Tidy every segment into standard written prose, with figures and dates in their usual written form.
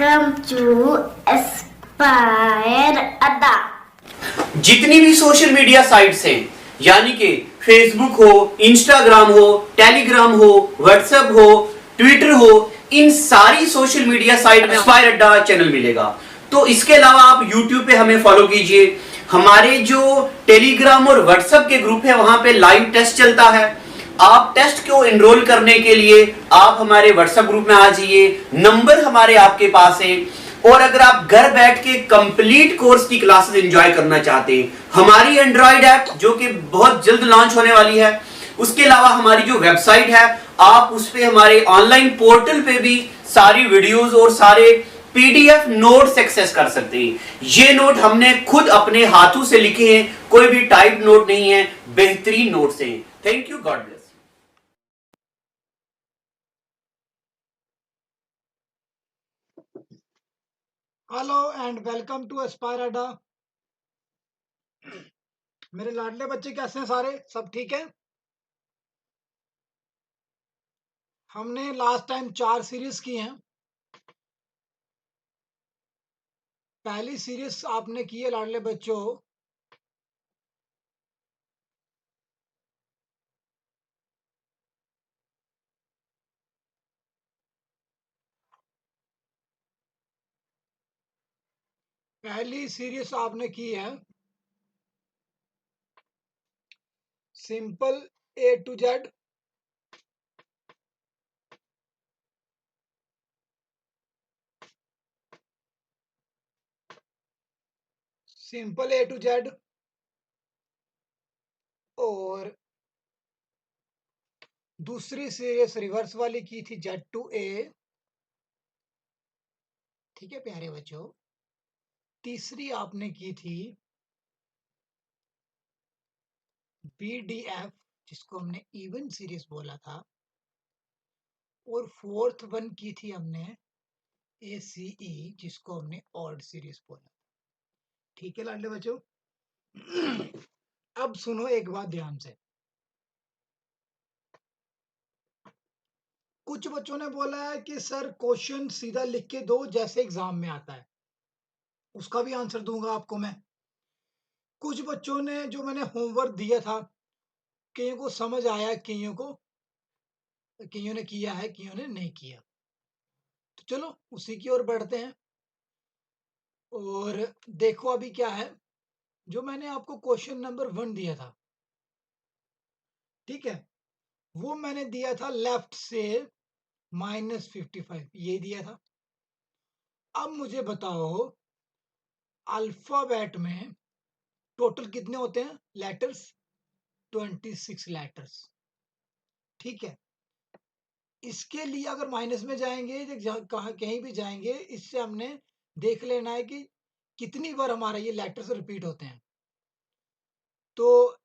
Welcome to aspire अड्डा। जितनी भी सोशल मीडिया साइट्स हैं, यानी कि फेसबुक हो, इंस्टाग्राम हो, टेलीग्राम हो, व्हाट्सएप हो, ट्विटर हो, इन सारी सोशल मीडिया साइट में एस्पायर अड्डा चैनल मिलेगा। तो इसके अलावा आप यूट्यूब पे हमें फॉलो कीजिए। हमारे जो टेलीग्राम और व्हाट्सएप के ग्रुप है वहां पे लाइव टेस्ट चलता है। आप टेस्ट को एनरोल करने के लिए आप हमारे व्हाट्सएप ग्रुप में आ जाइए, नंबर हमारे आपके पास है। और अगर आप घर बैठ के कंप्लीट कोर्स की क्लासेस एंजॉय करना चाहते हैं, हमारी एंड्रॉइड ऐप जो कि बहुत जल्द लॉन्च होने वाली है, उसके अलावा हमारी जो वेबसाइट है, आप उस पे हमारे ऑनलाइन पोर्टल पे भी सारी वीडियोस और सारे पीडीएफ नोट्स एक्सेस कर सकते हैं। ये नोट हमने खुद अपने हाथों से लिखे हैं, कोई भी टाइप नोट नहीं है, बेहतरीन नोट्स हैं। Thank you, god bless. Hello and welcome to aspire Adda. मेरे लाडले बच्चे कैसे हैं? सारे सब ठीक है? हमने लास्ट टाइम 4 सीरीज की हैं। पहली सीरीज आपने की है लाडले बच्चों, पहली सीरीज आपने की है simple A to Z. Simple A to Z और दूसरी सीरीज रिवर्स वाली की थी जेड टू ए। ठीक है प्यारे बच्चों। तीसरी आपने की थी बीडीएफ, जिसको हमने इवन सीरीज बोला था। और फोर्थ वन की थी हमने ACE, जिसको हमने ऑड सीरीज बोला। ठीक है लाडले बच्चों। अब सुनो एक बात ध्यान से। कुछ बच्चों ने बोला है कि सर क्वेश्चन सीधा लिख के दो जैसे एग्जाम में आता है, उसका भी आंसर दूंगा आपको मैं। कुछ बच्चों ने जो मैंने होमवर्क दिया था, कईयों को समझ आया, कईयों ने किया है, कईयों ने नहीं किया। तो चलो उसी की ओर बढ़ते हैं। और देखो अभी क्या है, जो मैंने आपको क्वेश्चन नंबर 1 दिया था, ठीक है, वो मैंने दिया था लेफ्ट से -55, ये दिया था। अब मुझे बताओ अल्फाबेट में टोटल कितने होते हैं लेटर्स? 26 लेटर्स। ठीक है, इसके लिए अगर माइनस में जाएंगे, कहाँ कहीं भी जाएंगे, इससे हमने देख लेना है कि कितनी बार हमारा ये लेटर्स रिपीट होते हैं। तो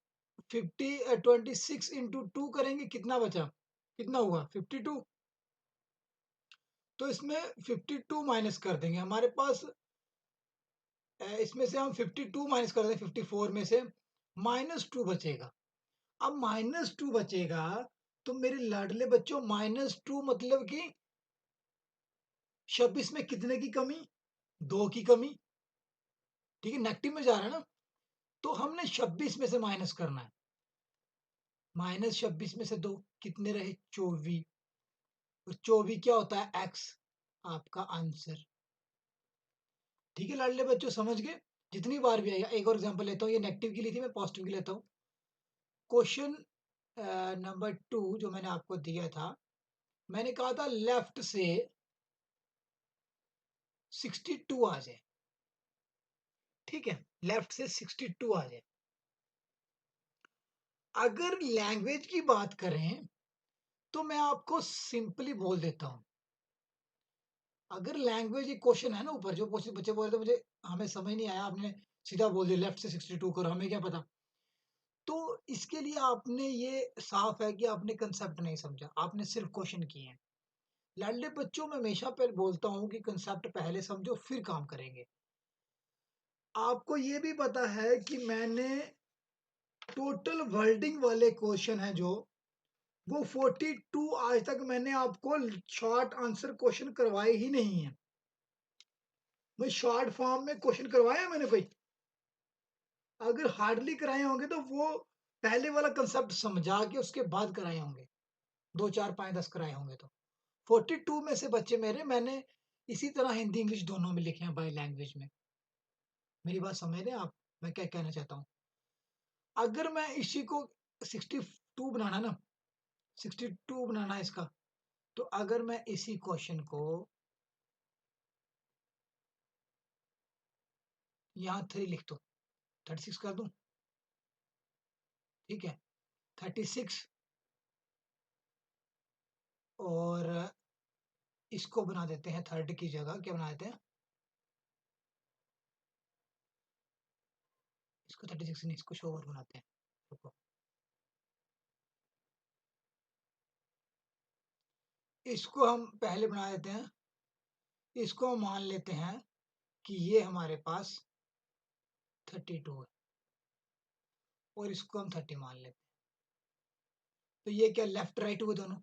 26 इंटू 2 करेंगे, कितना बचा, कितना हुआ 52। तो इसमें 52 माइनस कर देंगे, हमारे पास इसमें से हम 52 माइनस कर देंगे, 54 में से -2 बचेगा। अब -2 बचेगा तो मेरे लाडले बच्चों, -2 मतलब कि 26 में कितने की कमी? 2 की कमी। ठीक है, नेगेटिव में जा रहा है ना, तो हमने 26 में से माइनस करना है। -26 में से 2 कितने रहे? 24। और 24 क्या होता है? x, आपका आंसर। ठीक है लाडले बच्चों, समझ गए? जितनी बार भी आएगा, एक और एग्जांपल लेता हूँ, ये नेगेटिव की ली थी, मैं पॉजिटिव की लेता हूँ। क्वेश्चन नंबर 2 जो मैंने आपको दिया था, मैंने कहा था लेफ्ट से 62 आ जाए। ठीक है, लेफ्ट से 62 आ जाए। अगर लैंग्वेज की बात करें तो मैं आपको सिंपली बोल देता हूं, अगर लैंग्वेज एक क्वेश्चन है ना, ऊपर जो बच्चे बोल रहे थे मुझे हमें समझ नहीं आया, आपने सीधा बोल दिया लेफ्ट से 62 करो, हमें क्या पता। तो इसके लिए आपने, ये साफ है कि आपने कंसेप्ट नहीं समझा, आपने सिर्फ क्वेश्चन किए हैं। लाडले बच्चों, मैं हमेशा पहले बोलता हूं कि कंसेप्ट पहले समझो फिर काम करेंगे। आपको ये भी पता है कि मैंने टोटल वर्डिंग वाले क्वेश्चन है जो, वो 42 आज तक मैंने आपको शॉर्ट आंसर क्वेश्चन करवाए ही नहीं है। भाई शॉर्ट फॉर्म में क्वेश्चन करवाया मैंने कोई? अगर हार्डली कराए होंगे तो वो पहले वाला कंसेप्ट समझा के उसके बाद कराए होंगे, 2, 4, 5, 10 कराए होंगे तो। 42 में से बच्चे मेरे मैंने इसी तरह हिंदी इंग्लिश दोनों में लिखे हैं बाय लैंग्वेज में। मेरी बात समझ रहे हैं आप? मैं क्या कहना चाहता हूँ? अगर मैं इसी को 62 बनाना ना, 62 बनाना है इसका, तो अगर मैं इसी क्वेश्चन को यहाँ 3 लिख दूँ, 36 कर दूँ, ठीक है? 36 और इसको बना देते हैं थर्ड की जगह क्या बना देते हैं? इसको 36 नहीं, इसको शो ओवर बनाते हैं। रुको, इसको हम पहले बना देते हैं, इसको हम मान लेते हैं कि ये हमारे पास 32 है और इसको हम 30 मान लेते हैं। तो ये क्या लेफ्ट राइट हुए दोनों?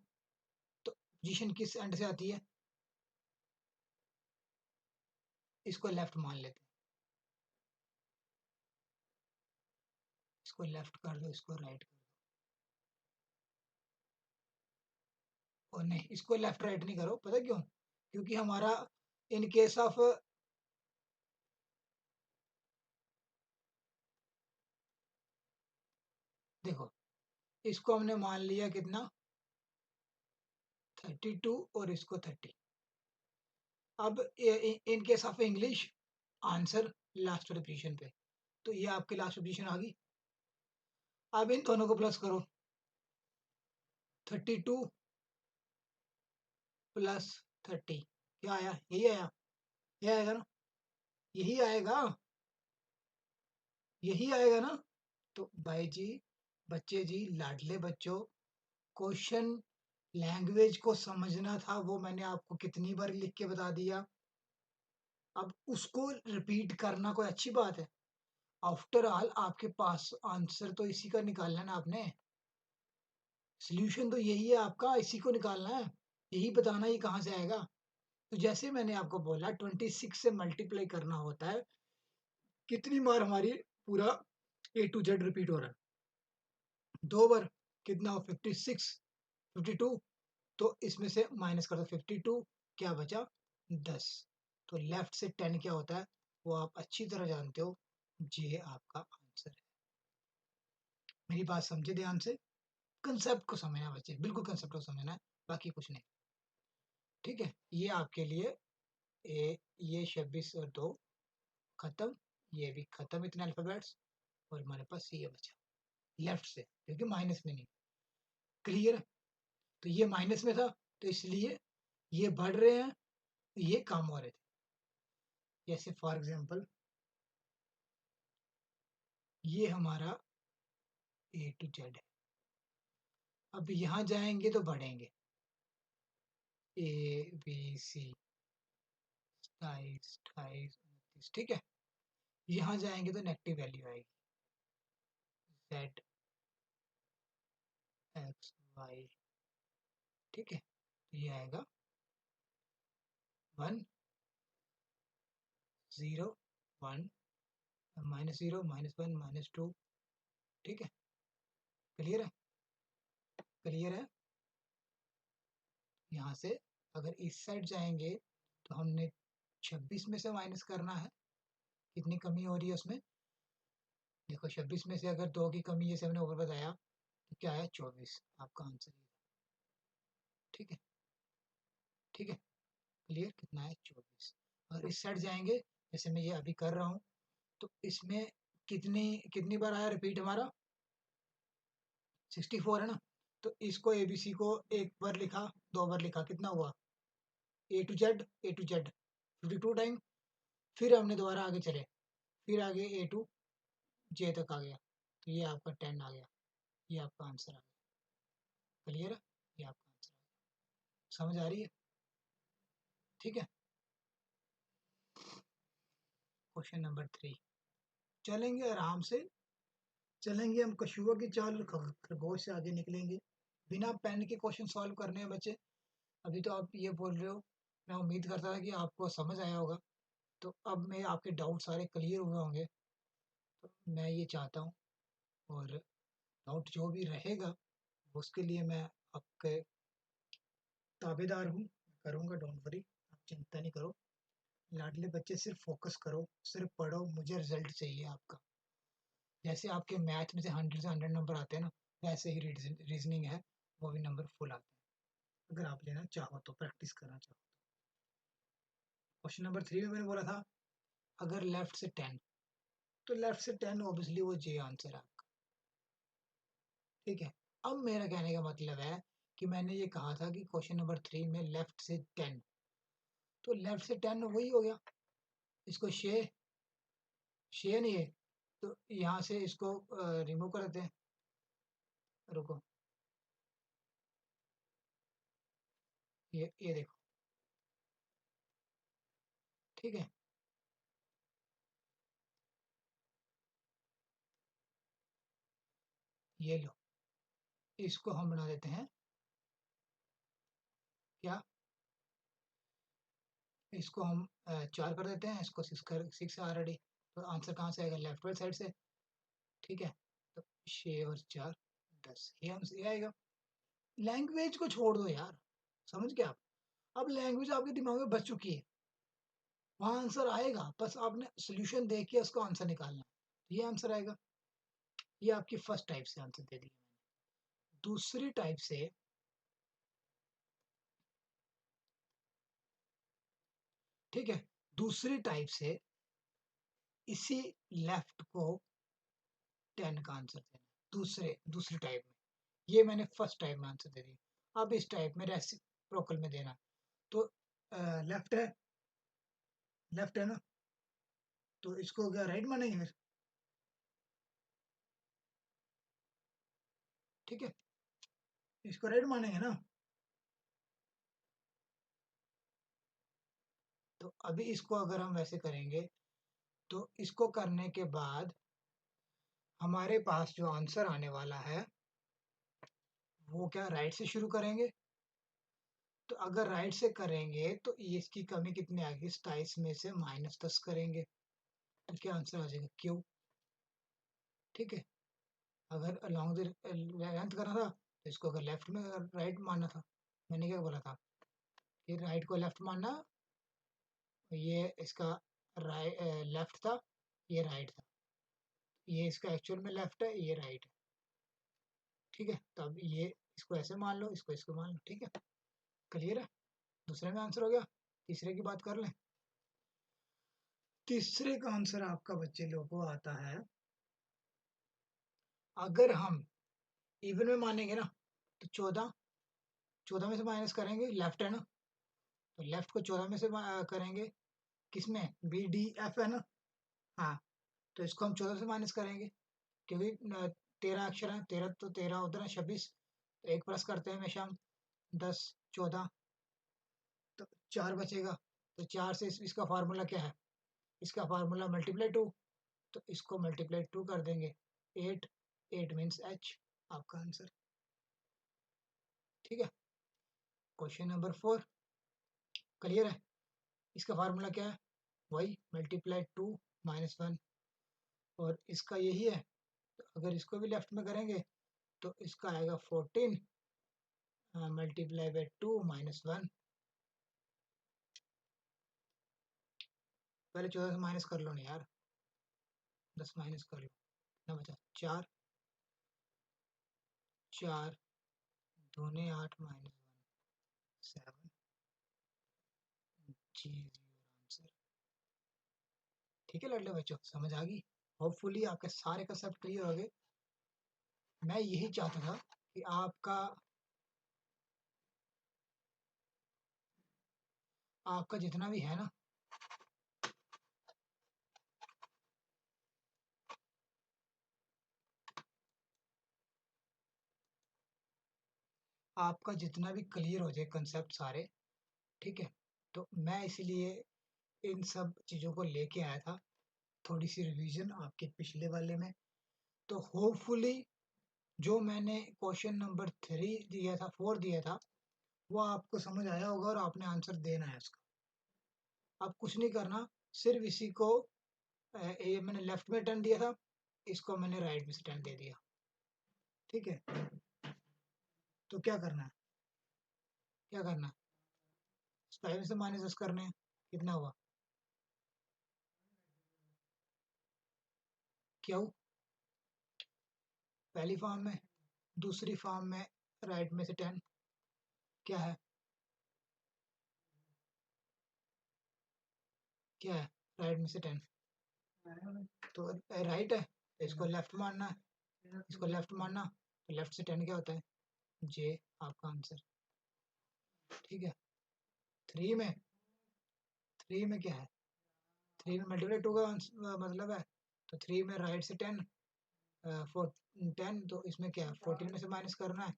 तो पोजीशन किस एंड से आती है? इसको लेफ्ट मान लेते हैं, इसको लेफ्ट कर दो, इसको राइट कर दो। और नहीं, इसको लेफ्ट राइट नहीं करो, पता क्यों? क्योंकि हमारा इन केस ऑफ देखो, इसको हमने मान लिया कितना 32 और इसको 30। अब in case of English answer last वाले पोजीशन पे, तो ये आपकी लास्ट पोजीशन आ गई। अब इन दोनों को प्लस करो, 32 प्लस 30 क्या आया? यही आया, ये आएगा ना, यही आएगा, यही आएगा ना। तो भाई जी, बच्चे जी, लाडले बच्चों, क्वेश्चन लैंग्वेज को समझना था, वो मैंने आपको कितनी बार लिख के बता दिया। अब उसको रिपीट करना कोई अच्छी बात है? आफ्टर ऑल आपके पास आंसर तो इसी का निकालना है ना आपने, सॉल्यूशन तो यही है आपका, इसी को निकालना है, यही बताना ये कहाँ से आएगा। तो जैसे मैंने आपको बोला 26 से मल्टीप्लाई करना होता है, कितनी बार हमारी पूरा ए टू जेड रिपीट हो रहा है? 2 बार। कितना हो? 56, 52, तो इसमें से माइनस कर दो 52, क्या बचा? 10। तो लेफ्ट से 10 क्या होता है वो आप अच्छी तरह जानते हो, ये आपका आंसर है। मेरी बात समझे ध्यान से, कंसेप्ट को समझना बच्चे, बिल्कुल कंसेप्ट को समझना है, बाकी कुछ नहीं। ठीक है, ये आपके लिए ये 26 और 2 खत्म, ये भी खत्म इतने अल्फाबेट्स, और हमारे पास ये बचा लेफ्ट से, क्योंकि माइनस में नहीं। क्लियर? तो ये माइनस में था, तो इसलिए ये बढ़ रहे हैं, ये कम हो रहे थे। जैसे फॉर एग्जांपल ये हमारा ए टू जेड है, अब यहाँ जाएंगे तो बढ़ेंगे, ए बी सी 27, 28, 29, ठीक है। यहाँ जाएंगे तो नेगेटिव वैल्यू आएगी, जेड एक्स वाई, ठीक है। तो ये आएगा 1 0 1 -0 -1 -2, ठीक है। क्लियर है? क्लियर है? यहाँ से अगर इस साइड जाएंगे तो हमने 26 में से माइनस करना है, कितनी कमी हो रही है उसमें? देखो 26 में से अगर 2 की कमी जैसे हमने ऊपर बताया तो क्या है? 24, आपका आंसर ये। ठीक है, ठीक है, क्लियर? कितना है? 24। और इस साइड जाएंगे जैसे मैं ये अभी कर रहा हूँ, तो इसमें कितनी कितनी बार आया रिपीट हमारा? 64 है ना। तो इसको एबीसी को एक बार लिखा, 2 बार लिखा, कितना हुआ? ए टू जेड 52 टाइम। फिर हमने दोबारा आगे चले, फिर आगे ए टू जे तक आ गया, तो ये आपका 10 आ गया, ये आपका आंसर आ गया। क्लियर है? ये आपका आंसर आ गया। समझ आ रही है? ठीक है। क्वेश्चन नंबर 3, चलेंगे आराम से, चलेंगे हम कछुआ की चाल और खरगोश से आगे निकलेंगे। बिना पेन के क्वेश्चन सॉल्व करने हैं बच्चे। अभी तो आप ये बोल रहे हो, मैं उम्मीद करता था कि आपको समझ आया होगा, तो अब मैं आपके डाउट सारे क्लियर हुए होंगे, तो मैं ये चाहता हूँ, और डाउट जो भी रहेगा उसके लिए मैं आपके ताबेदार हूँ, करूँगा, डोंट वरी, आप चिंता नहीं करो। लाडले बच्चे सिर्फ फोकस करो, सिर्फ पढ़ो, मुझे रिजल्ट चाहिए आपका। जैसे आपके मैथ में से 100 से 100 नंबर आते हैं ना, वैसे ही रीजनिंग है, वो भी नंबर फुल आते हैं, अगर आप लेना चाहो तो, प्रैक्टिस करना चाहो तो। क्वेश्चन नंबर 3 में मैंने बोला था, अगर लेफ्ट से 10, तो लेफ्ट से 10 ऑब्वियसली वो जे आंसर है आपका, ठीक है। अब मेरा कहने का मतलब है कि मैंने ये कहा था कि क्वेश्चन नंबर 3 में लेफ्ट से 10, तो लेफ्ट से 10 वही हो गया, इसको शे नहीं है, तो यहाँ से इसको रिमूव कर देते हैं, रुको, ये देखो, ठीक है, ये लो, इसको हम बना देते हैं क्या, इसको हम 4 कर देते हैं, इसको 6 है ऑलरेडी, तो आंसर कहाँ से आएगा, लेफ्ट वाली साइड से, ठीक है। तो 6 और 4 10, ये आंसर ये आएगा। लैंग्वेज को छोड़ दो यार, समझ गए आप, अब लैंग्वेज आपके दिमाग में बच चुकी है, वहाँ आंसर आएगा, बस आपने सोल्यूशन देख के उसको आंसर निकालना है, ये आंसर आएगा। ये आपकी फर्स्ट टाइप से आंसर दे दिया मैंने। दूसरी टाइप से, ठीक है, दूसरी टाइप से इसी लेफ्ट को 10 का आंसर देना, दूसरी टाइप में, ये मैंने फर्स्ट टाइप में आंसर दे दिया, अब इस टाइप में रेसिप्रोकल में देना, तो लेफ्ट है, लेफ्ट है ना, तो इसको क्या राइट मानेंगे फिर, ठीक है, इसको राइट मानेंगे ना। तो अभी इसको अगर हम वैसे करेंगे, तो इसको करने के बाद हमारे पास जो आंसर आने वाला है वो क्या, राइट से शुरू करेंगे, तो अगर राइट से करेंगे तो ये इसकी कमी कितनी आएगी, 27 में से -10 करेंगे, तो क्या आंसर आ जाएगा, क्यू, ठीक है। अगर अलॉन्ग द लेंथ करना था, तो इसको अगर लेफ्ट में राइट मानना था, मैंने क्या बोला था कि राइट को लेफ्ट मानना, ये इसका राइट लेफ्ट था, ये राइट था, ये इसका एक्चुअल में लेफ्ट है, ये राइट है, ठीक है। तो अब ये इसको ऐसे मान लो, इसको इसको मान लो, ठीक है, क्लियर है। दूसरे में आंसर हो गया, तीसरे की बात कर लें। तीसरे का आंसर आपका बच्चे लोगों को आता है, अगर हम इवन में मानेंगे ना, तो 14 में से माइनस करेंगे, लेफ्ट है ना, तो लेफ्ट को 14 में से करेंगे, किसमें, बी डी एफ है ना, हाँ, तो इसको हम 14 से माइनस करेंगे, क्योंकि 13 अक्षर है, 13 तो 13 उधर है 26, तो एक प्लस करते हैं हमेशा हम, 10 14, तो 4 बचेगा, तो 4 से इसका फार्मूला क्या है, इसका फार्मूला मल्टीप्लाई 2, तो इसको मल्टीप्लाई 2 कर देंगे, 8, 8 मीन्स एच, आपका आंसर, ठीक है। क्वेश्चन नंबर 4 क्लियर है, इसका फार्मूला क्या है, वही मल्टीप्लाई 2 -1, और इसका यही है, तो अगर इसको भी लेफ्ट में करेंगे तो इसका आएगा 14 मल्टीप्लाई बाई 2 -1, पहले 14 से माइनस कर लो ना यार, 10 माइनस कर लो, कितना बचा, 4, 4 दूने 8 -1 7, जी योर आंसर, ठीक है लड़ले बच्चों, समझ आ गई, होपफुली आपके सारे कंसेप्ट क्लियर हो गए। मैं यही चाहता था कि आपका जितना भी है ना, आपका जितना भी क्लियर हो जाए कंसेप्ट सारे, ठीक है। तो मैं इसीलिए इन सब चीज़ों को लेके आया था, थोड़ी सी रिवीजन आपके पिछले वाले में, तो होपफुली जो मैंने क्वेश्चन नंबर 3 दिया था, 4 दिया था, वो आपको समझ आया होगा और आपने आंसर देना है उसका। अब कुछ नहीं करना, सिर्फ इसी को ये मैंने लेफ्ट में 10 दिया था, इसको मैंने राइट में से 10 दे दिया। ठीक है, तो क्या करना है, क्या करना है, 5 में से -10 करने हैं, कितना हुआ, क्यों, पहली फॉर्म में, दूसरी फॉर्म में राइट में से 10 क्या है, क्या है, राइट में से 10 तो राइट है, इसको लेफ्ट मानना है, इसको लेफ्ट मानना, तो लेफ्ट से 10 क्या होता है, जे आपका आंसर। ठीक है, 3 में, 3 में क्या है, 3 में मल्टीप्लाई 2 का मतलब है, तो 3 में राइट से 10, 10, तो इसमें क्या है, 14 में से माइनस करना है,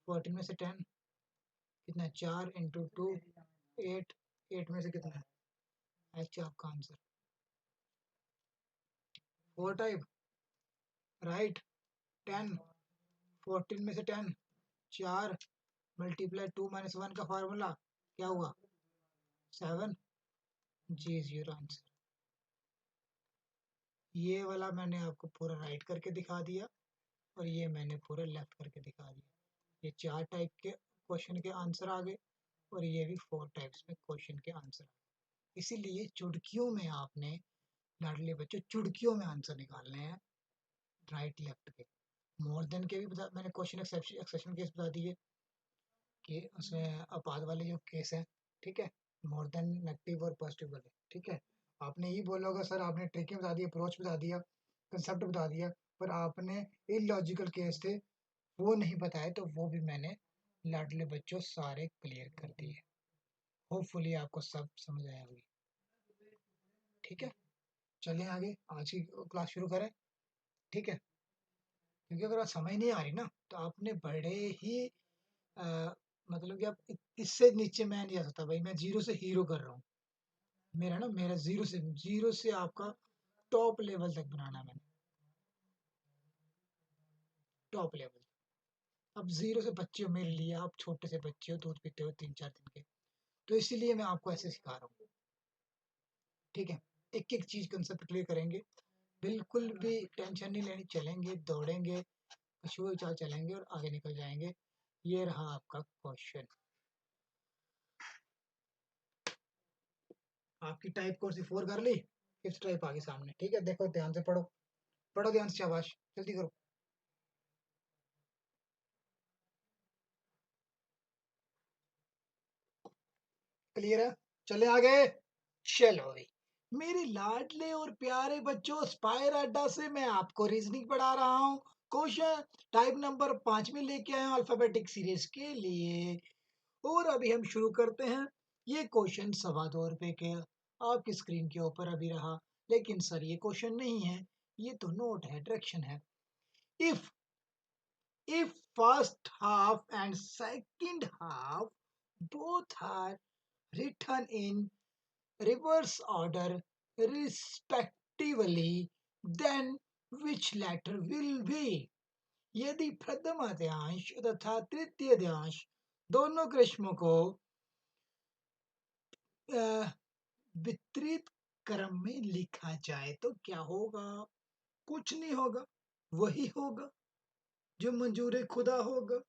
14 में से 10 कितना है, 4 इंटू 2 8, 8 में से कितना है, एच आपका आंसर। 4 टाइप राइट 10, 14 में से 10 4 मल्टीप्लाई 2 - 1 का फार्मूला क्या हुआ, 7, जी इज योर आंसर। ये वाला मैंने आपको पूरा राइट करके दिखा दिया और ये मैंने पूरा लेफ्ट करके दिखा दिया। ये 4 टाइप के क्वेश्चन के आंसर आ गए और ये भी 4 टाइप्स में क्वेश्चन के आंसर। इसीलिए चुटकियों में आपने, लाडले बच्चों, चुटकियों में आंसर निकालने हैं राइट लेफ्ट के। मोर देन के भी बता, मैंने क्वेश्चन एक्सेप्शन केस बता दिए कि उसमें अपाद वाले जो केस हैं, ठीक है, मोर देन नेगेटिव और पॉजिटिव वाले। ठीक है, आपने ये बोला होगा सर आपने ट्रिक बता दिया, अप्रोच बता दिया, कंसेप्ट बता दिया, पर आपने इलॉजिकल केस थे वो नहीं बताए, तो वो भी मैंने लाडले बच्चों सारे क्लियर कर दिए। होपफुली आपको सब समझ आया होगी। ठीक है, चलिए आगे आज की क्लास शुरू करें। ठीक है, क्योंकि अगर आप समझ नहीं आ रही ना तो आपने बड़े ही मतलब कि आप इससे नीचे मैं नहीं जा सकता भाई, मैं जीरो से हीरो कर रहा हूँ। मेरा जीरो से आपका टॉप लेवल तक बनाना है मैंने, टॉप लेवल। अब जीरो से बच्चे हो मेरे लिए, आप छोटे से बच्चे हो, दूध पीते हो 3-4 दिन के, तो इसीलिए मैं आपको ऐसे सिखा रहा हूँ। ठीक है, एक एक चीज कंसेप्ट क्लियर करेंगे, बिल्कुल भी टेंशन नहीं लेनी, चलेंगे दौड़ेंगे कछुए चाल चलेंगे और आगे निकल जाएंगे। ये रहा आपका क्वेश्चन। आपकी टाइप कोर्स 4 कर ली, 5th टाइप आ गई सामने। ठीक है, देखो ध्यान से पढ़ो, पढ़ो ध्यान से, शाबाश, जल्दी करो। क्लियर है, चले आगे। चलो भाई मेरे लाडले और प्यारे बच्चों, स्पायर अड्डा से मैं आपको रीजनिंग पढ़ा रहा हूँ। क्वेश्चन टाइप नंबर 5 में लेके आया हूँ अल्फाबेटिक सीरीज के लिए, और अभी हम शुरू करते हैं। ये क्वेश्चन 2.25 रुपए के आपकी स्क्रीन के ऊपर अभी रहा, लेकिन सर ये क्वेश्चन नहीं है, ये तो नोट है, डायरेक्शन है। If if first half and second half both are written in reverse order respectively, then which letter will be? यदि प्रथमाध्यांश तथा तृतीयाध्यांश दोनों कृष्णों को वितरित क्रम में लिखा जाए तो क्या होगा? कुछ नहीं होगा, वही होगा जो मंजूर खुदा होगा।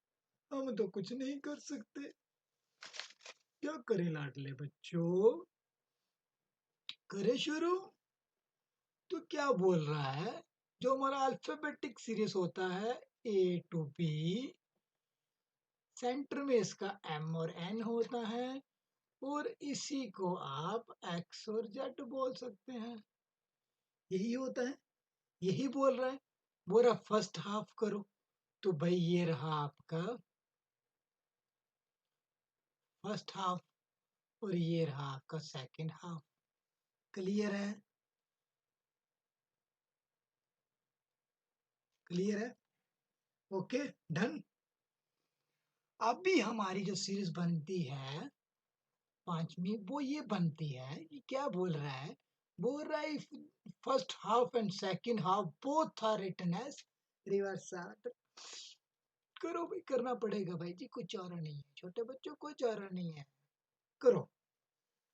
हम तो कुछ नहीं कर सकते। क्या करें लाडले बच्चों, करे शुरू। तो क्या बोल रहा है, जो हमारा अल्फाबेटिक सीरीज होता है ए टू बी, सेंटर में इसका एम और एन होता है, और इसी को आप एक्स और जेड बोल सकते हैं। यही होता है, यही बोल रहा है। बोल रहा फर्स्ट हाफ करो, तो भाई ये रहा आपका फर्स्ट हाफ और ये रहा आपका सेकंड हाफ। क्लियर है, क्लियर है, ओके डन। अभी हमारी जो सीरीज बनती है 5वीं, वो ये बनती है कि क्या बोल रहा है, बोल रहा है first half and second half both are written as reverse order. करो भाई, करना पड़ेगा भाई जी, कुछ चारा नहीं है, छोटे बच्चों कोई चारा नहीं है, करो।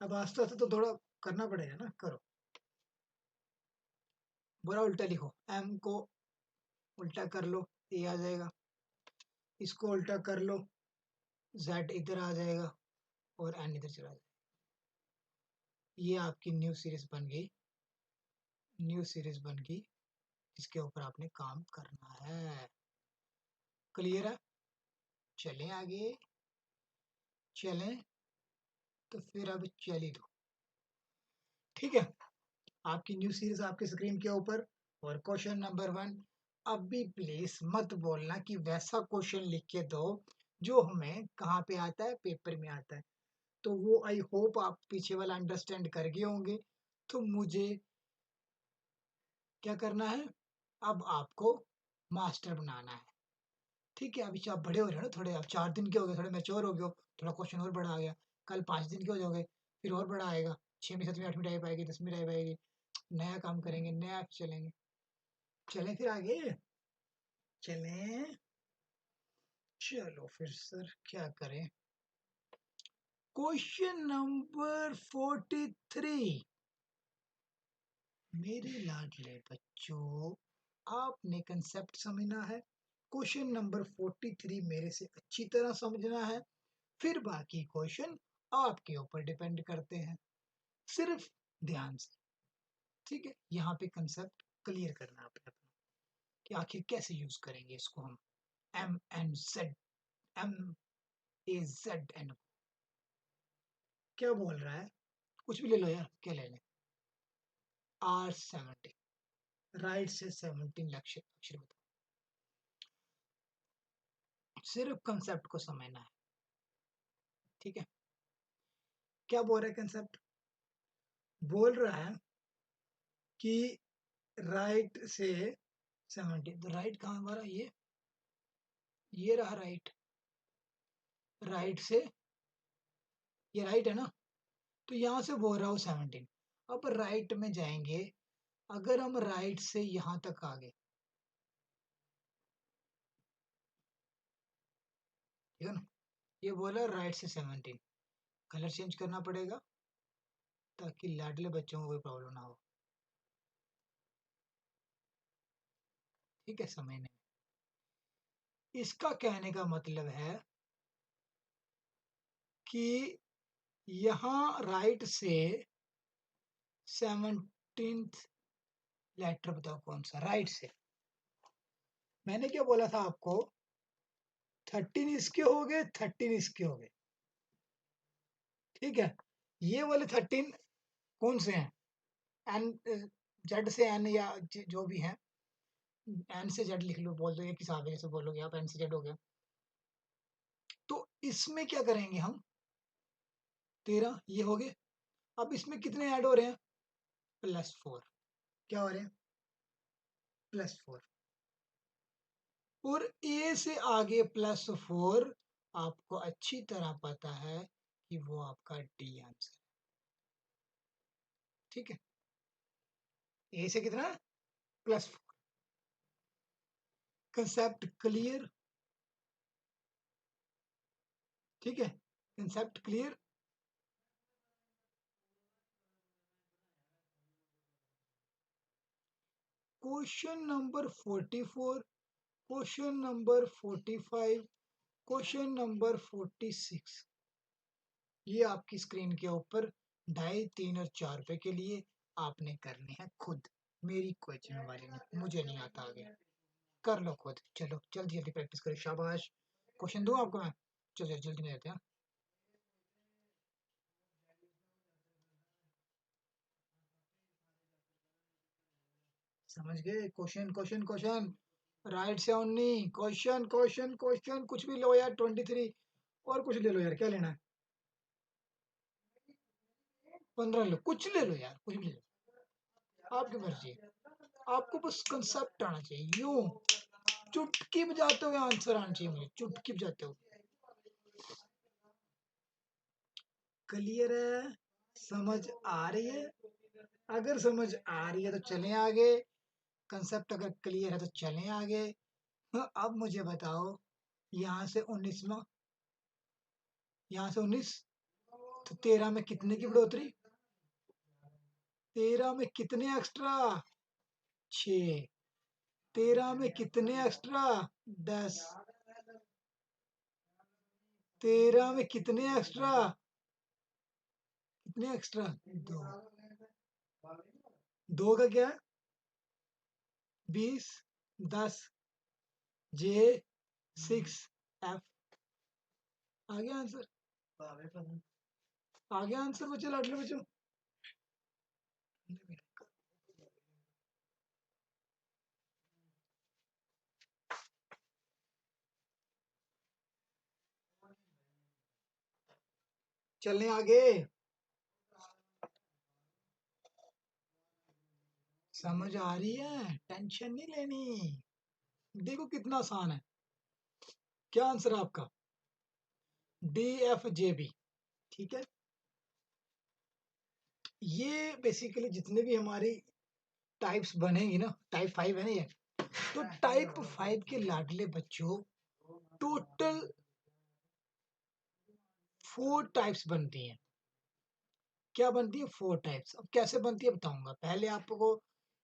अब आस्ते आस्ते तो थोड़ा करना पड़ेगा ना, करो। बोला उल्टा लिखो, m को उल्टा कर लो, a आ जाएगा, इसको उल्टा कर लो, z इधर आ जाएगा और n इधर चला जाएगा। ये आपकी न्यू सीरीज बन गई, न्यू सीरीज बन गई, इसके ऊपर आपने काम करना है। क्लियर है? चलें आगे, चलें तो फिर अब चली दो। ठीक है, आपकी न्यू सीरीज आपकी स्क्रीन के ऊपर। और क्वेश्चन नंबर 1, अब भी प्लीज मत बोलना कि वैसा क्वेश्चन लिख के दो जो हमें कहाँ पे आता है, पेपर में आता है। तो वो आई होप आप पीछे वाला अंडरस्टैंड कर गए होंगे। तो मुझे क्या करना है, अब आपको मास्टर बनाना है। ठीक है, अभी आप बड़े हो रहे हो ना थोड़े, अब 4 दिन के हो गए, थोड़े मैच्योर हो गए हो, थोड़ा क्वेश्चन और बड़ा आ गया, कल 5 दिन के हो जाओगे, फिर और बड़ा आएगा, 6वीं 7वीं 8वीं टाइप आएगी, 10वीं टाइप आएगी, नया काम करेंगे, नया चलेंगे। चलें फिर आगे, चलें, चलो फिर सर क्या करें। क्वेश्चन नंबर 43, मेरे लाडले बच्चों, आपने कंसेप्ट समझना है। क्वेश्चन नंबर 43 मेरे से अच्छी तरह समझना है, फिर बाकी क्वेश्चन आपके ऊपर डिपेंड करते हैं, सिर्फ ध्यान से। ठीक है, यहाँ पे कंसेप्ट क्लियर करना है अपना कि आखिर कैसे यूज करेंगे इसको हम। MNZ क्या बोल रहा है, कुछ भी ले लो यार, क्या ले लें। R17, राइट से 17 अक्षर अक्षर बताओ, सिर्फ कंसेप्ट को समझना है। ठीक है, क्या बोल रहा है कंसेप्ट, बोल रहा है कि राइट से 17, तो राइट कहाँ हमारा, ये रहा राइट, राइट से, ये राइट है ना, तो यहाँ से बोल रहा हूँ 17। अब राइट में जाएंगे, अगर हम राइट से यहाँ तक आ गए, ठीक है ना, ये बोला राइट से 17, कलर चेंज करना पड़ेगा ताकि लाडले बच्चों को कोई प्रॉब्लम ना हो। ठीक है, समझने में, इसका कहने का मतलब है कि यहाँ राइट से 17th लेटर बताओ कौन सा, राइट से। मैंने क्या बोला था आपको, 13 इसके हो गए, 13 इसके हो गए। ठीक है, ये वाले 13 कौन से हैं, एन, जेड से एन या जो भी है, एन से जेड लिख लो, बोल दो एक हिसाब है, जैसे बोलोगे आप एन से जेड हो गया। तो इसमें क्या करेंगे हम, 13 ये हो गए। अब इसमें कितने ऐड हो रहे हैं, +4, क्या हो रहे हैं, +4, और ए से आगे +4 आपको अच्छी तरह पता है कि वो आपका डी आंसर। ठीक है, ए से कितना, +4। कंसेप्ट क्लियर, ठीक है, concept clear. Question number 44, question number 45, question number 46, ये आपकी स्क्रीन के ऊपर 2.5, 3 और 4 रुपए के लिए आपने करने हैं खुद, मेरी कोई जिम्मेवारी नहीं, मुझे नहीं आता आगे, कर लो खुद। चलो जल्दी जल्दी प्रैक्टिस करो, शाबाश। क्वेश्चन दूं आपको मैं, चलो जल्दी में जाते हैं। समझ गए, क्वेश्चन क्वेश्चन क्वेश्चन, राइट से 19, क्वेश्चन क्वेश्चन क्वेश्चन, कुछ भी लो यार, 23 और कुछ ले लो यार, क्या लेना है, 15 लो, कुछ ले लो यार, कुछ भी ले लो, आपकी मर्जी है, आपको बस कंसेप्ट आना चाहिए। यूं चुटकी बजाते हुए आंसर आना चाहिए मुझे, चुटकी बजाते हुए। क्लियर है, समझ आ रही है, अगर समझ आ रही है तो चलें आगे, कंसेप्ट अगर क्लियर है तो चलें आगे। हाँ, अब मुझे बताओ, यहाँ से 19वां, यहाँ से 19, तो 13 में कितने की बढ़ोतरी, 13 में कितने एक्स्ट्रा, 6। 13 में कितने एक्स्ट्रा? 10। 13 में कितने एक्स्ट्रा? कितने एक्स्ट्रा? 2। 2 का क्या है? 20। 10 J 6 F। आ गया आंसर? आ गया आंसर बच्चों, लाडले बच्चों? चलने आगे। समझ आ रही है? टेंशन नहीं लेनी। देखो कितना आसान है। क्या आंसर है आपका? DFJB। ठीक है, ये बेसिकली जितने भी हमारी टाइप्स बनेंगी ना, टाइप 5 है ना ये, तो टाइप 5 के लाडले बच्चों टोटल 4 टाइप्स बनती हैं। क्या बनती है? 4 टाइप्स। अब कैसे बनती है बताऊंगा। पहले आपको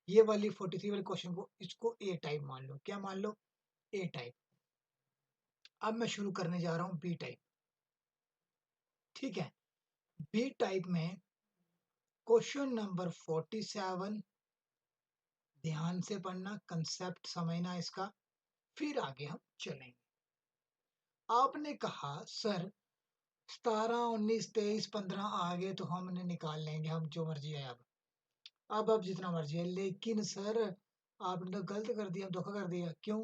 ये वाली 43 वाले क्वेश्चन को, इसको ए टाइप मान लो। क्या मान लो? ए टाइप। अब मैं शुरू करने जा रहा हूँ बी टाइप। ठीक है, बी टाइप में क्वेश्चन नंबर 47, ध्यान से पढ़ना, कंसेप्ट समझना इसका, फिर आगे हम चलेंगे। आपने कहा सर 17, 19, 23, 15 आ गए तो हमने निकाल लेंगे, हम जो मर्जी है। अब जितना मर्जी है, लेकिन सर आपने तो गलत कर दिया, धोखा कर दिया। क्यों?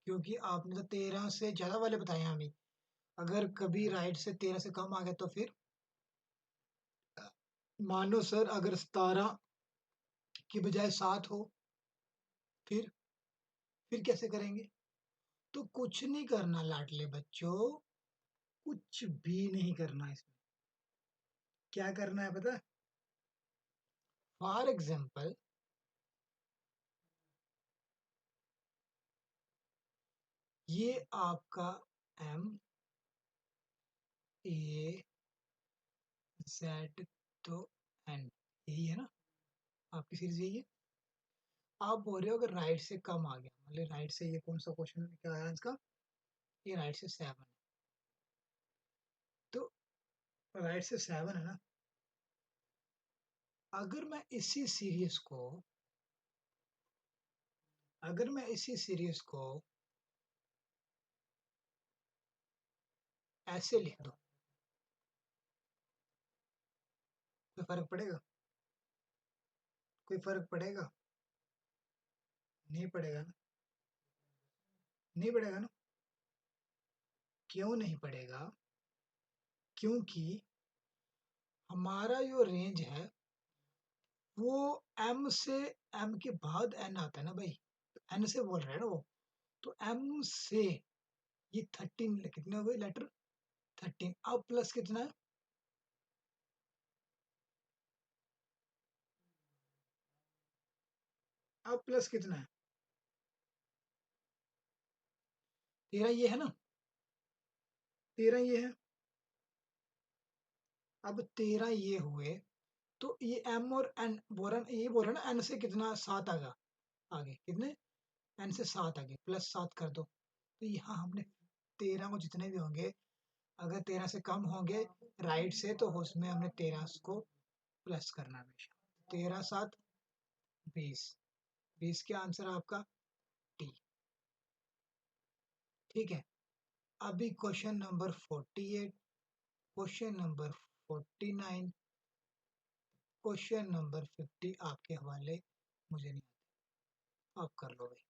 क्योंकि आपने तो 13 से ज्यादा वाले बताए हैं हमें। अगर कभी राइट से 13 से कम आ गया तो फिर मान लो सर, अगर 17 की बजाय 7 हो, फिर कैसे करेंगे? तो कुछ नहीं करना लाडले बच्चों, कुछ भी नहीं करना इसमें। क्या करना है पता है? फॉर एग्जाम्पल, ये आपका M A Z तो N, यही है ना आपकी सीरीज? यही है। आप बोल रहे हो अगर राइट से कम आ गया, मतलब राइट से, ये कौन सा क्वेश्चन क्या है इसका? ये राइट से 7 है। तो राइट से 7 है ना, अगर मैं इसी सीरीज को, अगर मैं इसी सीरीज को ऐसे लिख दूं, कोई फर्क पड़ेगा? कोई फर्क पड़ेगा? नहीं पड़ेगा ना? नहीं पड़ेगा ना? क्यों नहीं पड़ेगा? क्योंकि हमारा जो रेंज है वो M से, M के बाद N आता है ना भाई, तो N से बोल रहे हैं ना वो, तो M से ये 13 कितने हो गए लेटर? 13। अब प्लस कितना है? अब प्लस कितना है? 13 ये है ना? 13 ये है। अब 13 ये हुए, तो ये M और N बोल रहा, ये बोल रहा ना N से कितना? 7 आगा आगे, कितने? N से 7 आगे, प्लस 7 कर दो। तो यहाँ हमने 13 को जितने भी होंगे, अगर 13 से कम होंगे राइट से, तो उसमें हमने 13 को प्लस करना हमेशा। 13 7 20। 20 क्या आंसर है आपका? टी। ठीक है, अभी question number 48, question number 49, question number 50 आपके हवाले, मुझे नहीं आता, आप कर लो भाई।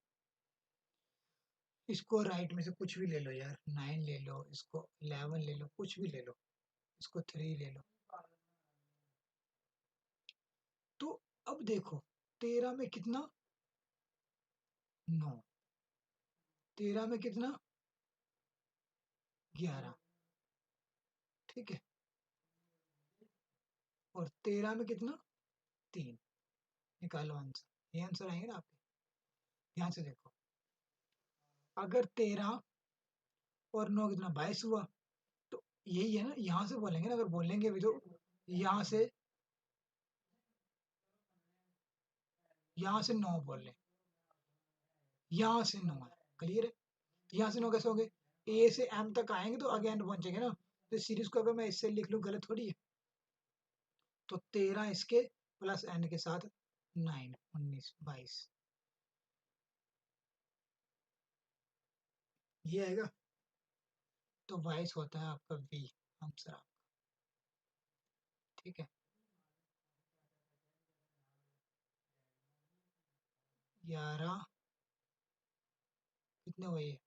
इसको राइट में से कुछ भी ले लो यार, 9 ले लो, इसको 11 ले लो, कुछ भी ले लो, इसको 3 ले लो। तो अब देखो 13 में कितना? 9। 13 में कितना? 11। ठीक है, और 13 में कितना? 3। निकालो आंसर, ये आंसर आएंगे ना आपके। ध्यान से देखो, अगर 13 और 9 कितना? 22 हुआ। तो यही है ना, यहाँ से बोलेंगे ना, अगर बोलेंगे भी तो यहाँ से, यहाँ से 9 बोल लें, यहाँ से 9 है, क्लियर है। यहाँ से 9 कैसे होंगे, ए से एम तक आएंगे तो आगे एंड पहुंचेंगे ना, तो सीरीज को अगर मैं इससे लिख लूँ गलत थोड़ी है। तो 13 इसके प्लस एन के साथ 9, 19, 22 ये आएगा। तो 22 होता है आपका बी आंसर आपका, ठीक है। 11 कितने हुए ये,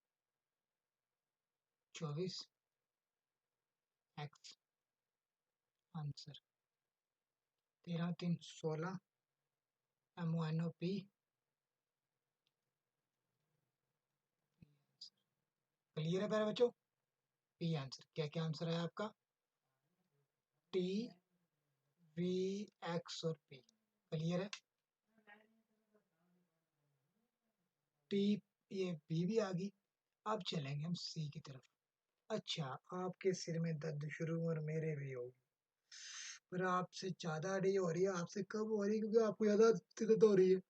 24 एक्स आंसर। 13 3 16 MONOP क्लियर है प्यारे बच्चों। पी आंसर, क्या क्या आंसर है आपका, टी वी एक्स और पी, क्लियर है। टी, ये बी भी आ गई। अब चलेंगे हम सी की तरफ। अच्छा, आपके सिर में दर्द शुरू और मेरे भी होगी, पर आपसे ज्यादा नहीं हो रही है, आपसे कम हो रही है क्योंकि आपको ज्यादा दर्द हो रही है।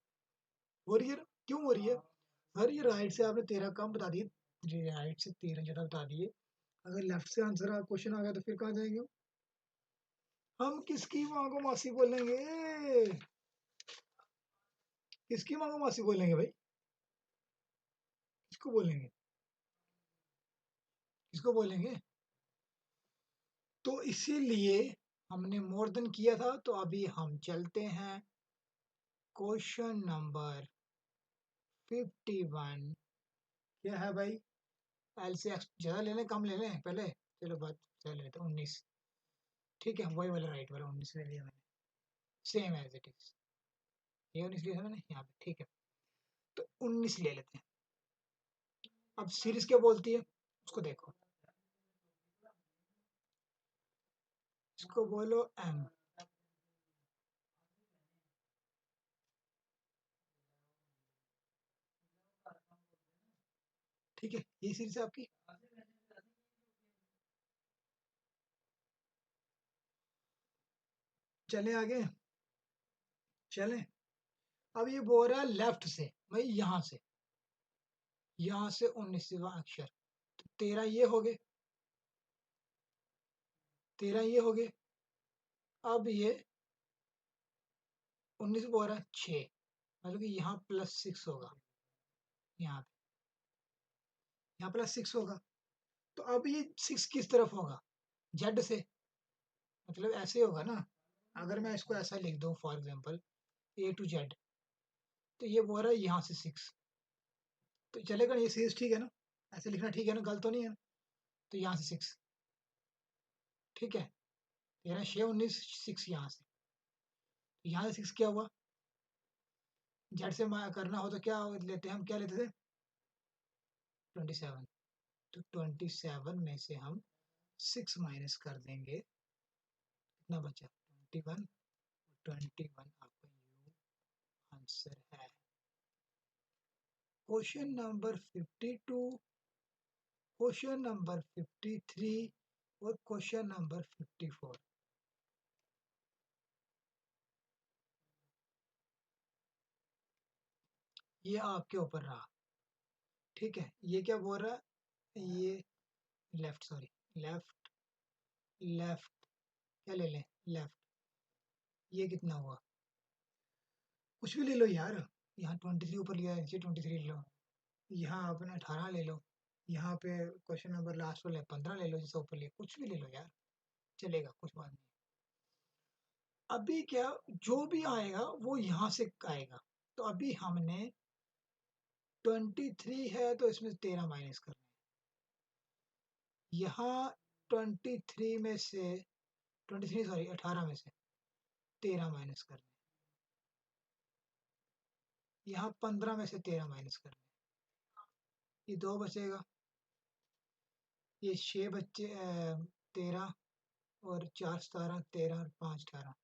हो रही है ना, क्यों हो रही है सर, ये राइट से आपने 13 कम बता दिए, राइट से 13 ज्यादा बता दिए, अगर लेफ्ट से आंसर क्वेश्चन आ गया तो फिर कहाँ जाएंगे हम किसकी माँ को मासी बोलेंगे, किसकी माँ को मासी बोलेंगे भाई, किसको बोलेंगे, किसको बोलेंगे। तो इसीलिए हमने मोर देन किया था, तो अभी हम चलते हैं क्वेश्चन नंबर 51। क्या है भाई, एल सी एक्स ज्यादा ले लें कम ले लें पहले, चलो बात चल लेते हैं 19, ठीक है वही वाला राइट वाला 19 ले लिया मैंने, सेम एज इट इज, ये 19 लिया था मैंने यहाँ पे, ठीक है। तो 19 ले लेते हैं। अब सीरीज क्या बोलती है उसको देखो, इसको बोलो एम, ठीक है, ये सीरीज है आपकी। चले आगे, चले। अब ये बोल रहा है लेफ्ट से, भाई यहाँ से 19वां अक्षर, तो 13 ये हो गए, 13 ये हो गए। अब ये 19 बोल रहा है 6, मतलब कि यहाँ +6 होगा, यहाँ पे यहाँ +6 होगा। तो अब ये 6 किस तरफ होगा, जेड से, मतलब ऐसे होगा ना। अगर मैं इसको ऐसा लिख दूं for example A to Z, तो ये बोल रहा है यहाँ से 6, तो चलेगा, ये सीरीज ठीक है ना, ऐसे लिखना ठीक है ना, गलत तो नहीं है ना? तो यहाँ से 6, ठीक है, 13 6 19 6 यहाँ से, तो यहाँ से 6 क्या हुआ, जेड से करना हो तो क्या लेते हैं हम, क्या लेते थे 27, तो 27 में से हम 6 माइनस कर देंगे, कितना बचा 21, 21 आपका यू आंसर है। क्वेश्चन नंबर 52, क्वेश्चन नंबर 53 और क्वेश्चन नंबर 54। ये आपके ऊपर रहा, ठीक है। ये क्या बोल रहा है, ये लेफ्ट, सॉरी लेफ्ट, लेफ्ट क्या ले लें, लेफ्ट, ये कितना हुआ, कुछ भी ले लो यार, यहाँ 23 ऊपर लिया है, नीचे 23 ले लो, यहाँ आपने 18 ले लो, यहाँ पे क्वेश्चन नंबर लास्ट वाला 15 ले लो, जैसे ऊपर लिया, कुछ भी ले लो यार, चलेगा, कुछ बात नहीं। अभी क्या, जो भी आएगा वो यहाँ से आएगा, तो अभी हमने 23 है तो इसमें 13 माइनस करना है, यहाँ 23 में से 23 सॉरी 18 में से 13 माइनस करना है, यहाँ 15 में से 13 माइनस करना है, ये 2 बचेगा, ये 6 बच्चे 13 और 4 17 13 और 5 18,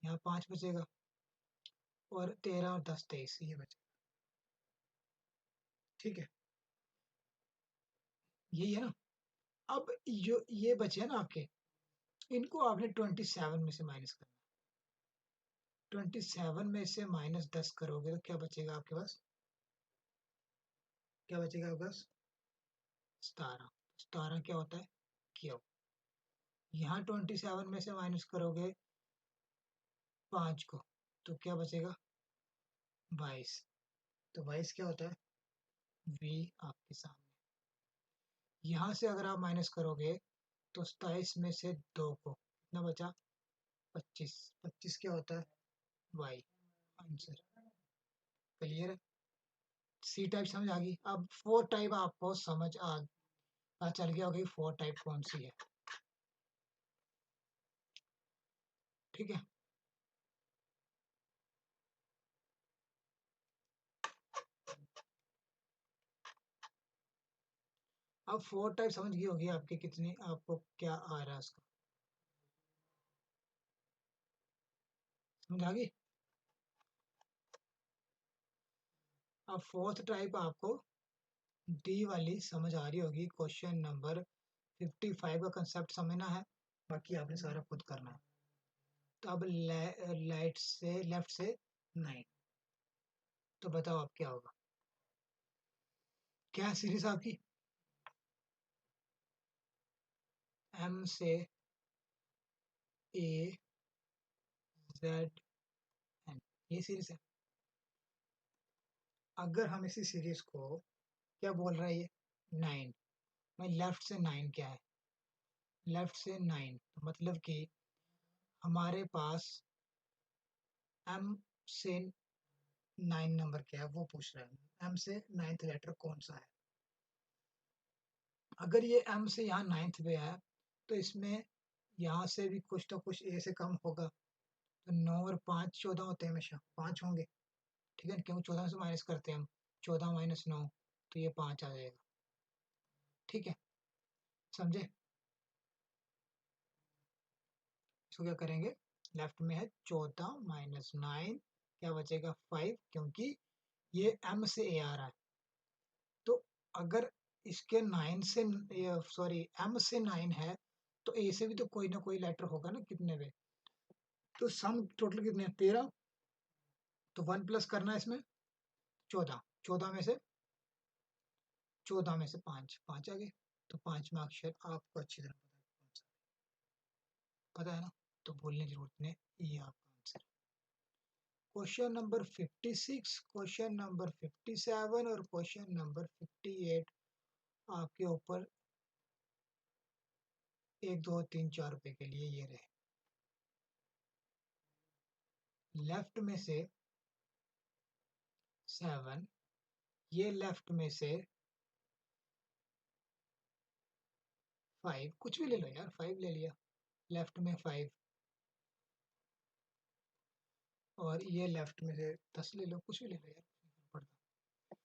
यहाँ 5 बचेगा, और 13 और 10 23 ये बचेगा, ठीक है, यही है ना। अब जो ये बचे हैं ना आपके, इनको आपने 27 में से माइनस करना, 27 में से -10 करोगे तो क्या बचेगा आपके पास, क्या बचेगा आपका 17। 17 क्या होता है क्यू। यहाँ 27 में से माइनस करोगे 5 को तो क्या बचेगा 22। तो 22 क्या होता है वी आपके सामने। यहाँ से अगर आप माइनस करोगे तो 27 में से 2 को कितना बचा 25। 25 क्या होता है वाई आंसर। क्लियर है। सी टाइप समझ आ गई। अब 4 टाइप आपको समझ आ चल गया होगी 4 टाइप कौन सी है। ठीक है। अब 4 टाइप समझ गई होगी आपके कितने आपको क्या आ रहा है उसका समझ आ गई। अब 4th टाइप आपको डी वाली समझ आ रही होगी। क्वेश्चन नंबर 55 का कंसेप्ट समझना है, बाकी आपने सारा खुद करना है। तो अब लाइट से लेफ्ट से 9। तो बताओ अब क्या होगा। क्या सीरीज आपकी एम से ए जेड एन ये सीरीज है। अगर हम इसी सीरीज को क्या बोल रहा है ये 9 में लेफ्ट से 9 क्या है लेफ्ट से 9 तो मतलब कि हमारे पास एम से 9 नंबर क्या है वो पूछ रहा है। एम से 9th लेटर कौन सा है। अगर ये एम से यहाँ 9th पे है तो इसमें यहाँ से भी कुछ तो कुछ ए से कम होगा। तो 9 और 5 14 होते हैं हमेशा 5 होंगे। ठीक है क्योंकि 14 से माइनस करते हैं हम 14 माइनस 9 तो ये 5 आ जाएगा। ठीक है समझे। इसको क्या करेंगे लेफ्ट में है 14 माइनस 9 क्या बचेगा 5 क्योंकि ये एम से ए आ रहा है। तो अगर इसके 9 से सॉरी एम से 9 है तो ए से भी तो कोई ना कोई लेटर होगा ना कितने पे। तो सम टोटल कितने 13। तो 1 प्लस करना है इसमें 14। 14 में से 5 आ गए। तो 5वां अक्षर आपको अच्छी तरह पता है कौन सा पता है ना। तो बोलने की जरूरत नहीं ये आपका answer. Question number 56 question number 57 और क्वेश्चन नंबर 58 आपके ऊपर 1 2 3 4 रुपए के लिए ये रहे। लेफ्ट में से 7 ये लेफ्ट में से 5 कुछ भी ले लो यार 5 ले लिया लेफ्ट में 5 और ये लेफ्ट में से 10 ले लो कुछ भी ले लो यार कुछ नहीं फर्क पड़ता।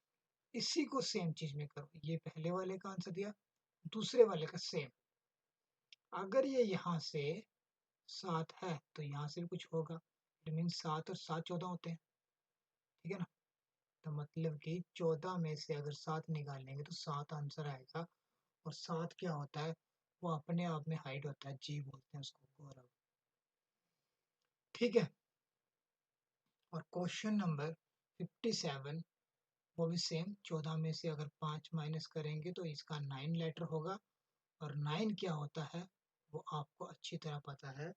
इसी को सेम चीज में करो। ये पहले वाले का आंसर दिया दूसरे वाले का सेम। अगर ये यहाँ से 7 है तो यहाँ से भी कुछ होगा। इट मीन 7 और 7 14 होते हैं। ठीक है ना। तो मतलब कि 14 में से अगर 7 निकालेंगे तो 7 आंसर आएगा। और 7 क्या होता है वो अपने आप में हाइड होता है जी बोलते हैं उसको गौरव। ठीक है। और क्वेश्चन नंबर 57 वो भी सेम 14 में से अगर 5 माइनस करेंगे तो इसका 9 लेटर होगा। और 9 क्या होता है वो आपको अच्छी तरह पता है।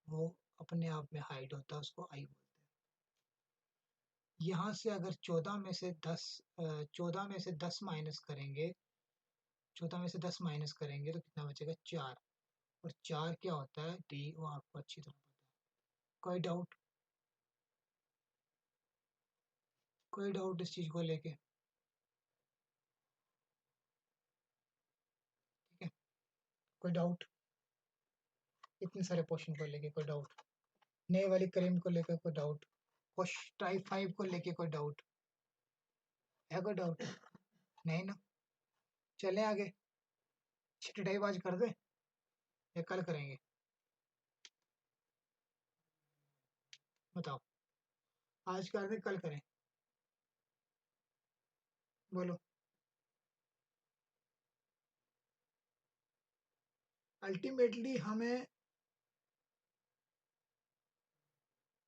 वो अपने आप में हाइड होता है उसको आई बोलते हैं। यहाँ से अगर 14 में से 10 माइनस करेंगे 14 में से 10 माइनस करेंगे तो कितना बचेगा 4। और 4 क्या होता है डी वो आपको अच्छी तरह पता है। कोई डाउट इस चीज को लेके। ठीक है कोई डाउट इतने सारे क्वेश्चन को लेके कोई डाउट। नए वाली करीम को लेकर कोई डाउट। टाइप 5 को लेके कोई डाउट है कोई डाउट नहीं ना। चलें आगे। छठी टाइप आज कर दें या कल करेंगे बताओ। आज कर दें कल करें बोलो। अल्टीमेटली हमें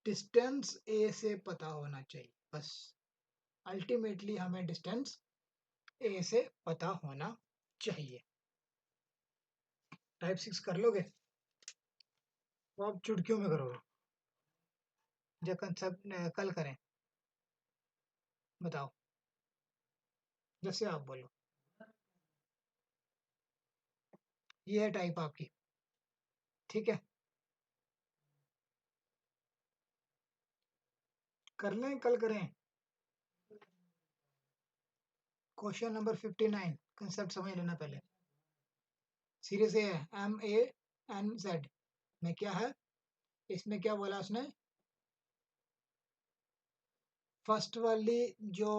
डिस्टेंस ए से पता होना चाहिए बस। अल्टीमेटली हमें डिस्टेंस ए से पता होना चाहिए। टाइप 6 कर लोगे तो आप चुटकियों में करोगे। जो कंसेप्ट कल करें, बताओ, जैसे आप बोलो। ये है टाइप आपकी, ठीक है। कर लें, कल करें। क्वेश्चन नंबर 59, कंसेप्ट समझ लेना पहले। सीरीज है MANZ में क्या है, इसमें क्या बोला उसने, फर्स्ट वाली जो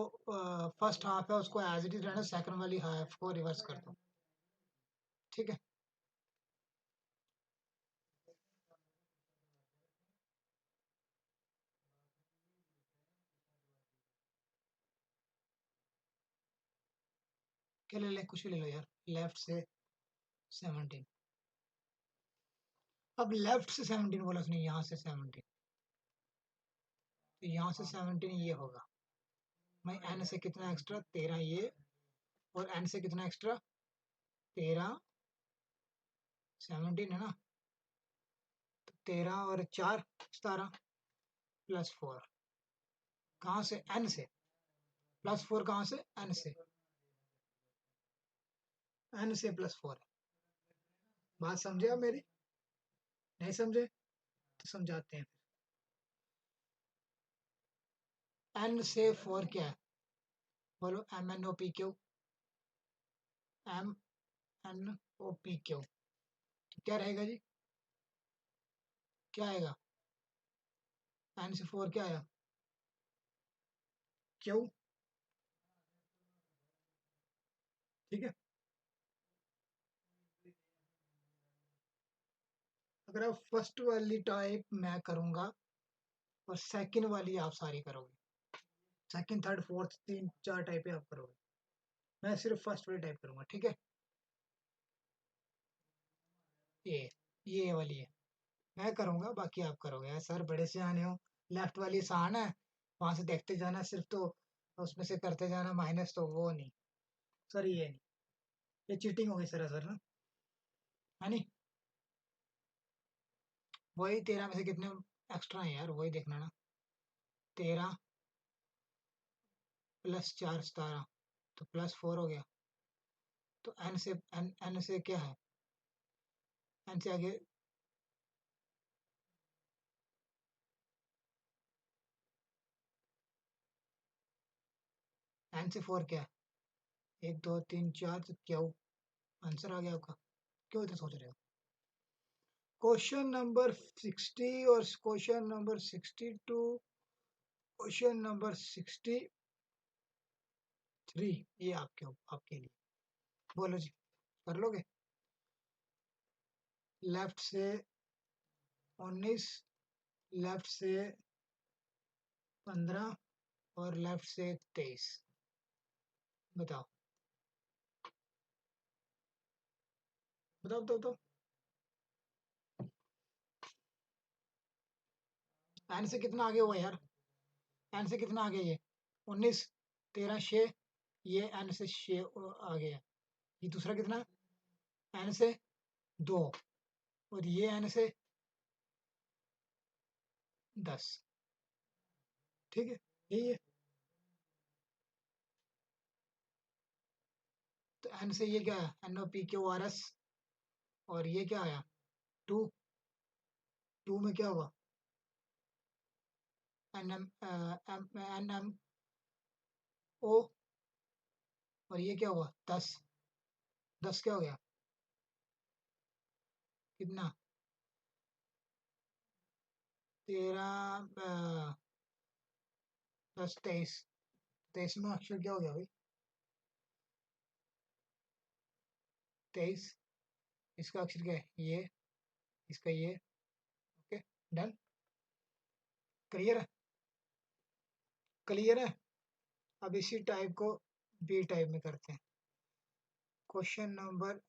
फर्स्ट हाफ है उसको एज इट इज रहना, सेकंड वाली हाफ को रिवर्स कर दो, ठीक है। क्या ले ले, कुछ भी ले लो यार, लेफ्ट से 17। अब लेफ्ट से 17 बोला उसने, यहाँ से 17, तो यहाँ से 17 ये होगा। मैं एन से कितना एक्स्ट्रा 13 ये, और एन से कितना एक्स्ट्रा 13, 17 है ना, तो 13 और 4 17 प्लस 4, कहाँ से, एन से, प्लस 4 कहाँ से, एन से, एन से प्लस 4। बात समझे आप मेरी, नहीं समझे तो समझाते हैं। एन से 4 क्या है, बोलो, MNOPQ, MNOPQ, तो क्या रहेगा जी, क्या आएगा, एन से 4 क्या आया, क्यू, ठीक है। अगर आप फर्स्ट वाली टाइप मैं करूंगा और सेकंड वाली आप सारी करोगे, सेकंड थर्ड फोर्थ 3 4 टाइपें आप करोगे, मैं सिर्फ फर्स्ट वाली टाइप करूंगा, ठीक है। ये वाली है मैं करूंगा, बाकी आप करोगे। यार सर बड़े से आने हो, लेफ्ट वाली आसान है, वहां से देखते जाना सिर्फ, तो उसमें से करते जाना माइनस, तो वो नहीं सर, ये नहीं, ये चीटिंग हो गई सर ना, है नहीं। वही 13 में से कितने एक्स्ट्रा हैं यार, वही देखना ना, 13 प्लस 4 17, तो प्लस 4 हो गया। तो एन से क्या है, एन से आगे एन से 4 क्या है, 1 2 3 4, तो क्या आंसर आ गया आपका, क्यों इतना सोच रहे हो। क्वेश्चन नंबर 60 और क्वेश्चन नंबर 62, क्वेश्चन नंबर 63, ये आपके लिए, बोलो जी, कर लोगे। लेफ्ट से 19, लेफ्ट से 15 और लेफ्ट से 23, बताओ बताओ बताओ बताओ। एन से कितना आगे हुआ यार, एन से कितना आगे, ये 19 13 6, ये एन से 6 आ गया, ये दूसरा कितना, एन से 2, और ये एन से 10, ठीक है, यही है। तो एन से ये क्या है, NOPQRS, और ये क्या आया 2, 2 में क्या हुआ, NMO, और ये क्या हुआ 10, 10 क्या हो गया, कितना 13 प्लस 23, 23 में अक्षर क्या हो गया भाई, 23, इसका अक्षर क्या है ये, इसका ये, ओके, डन, क्लियर है, क्लियर है। अब इसी टाइप को बी टाइप में करते हैं। क्वेश्चन नंबर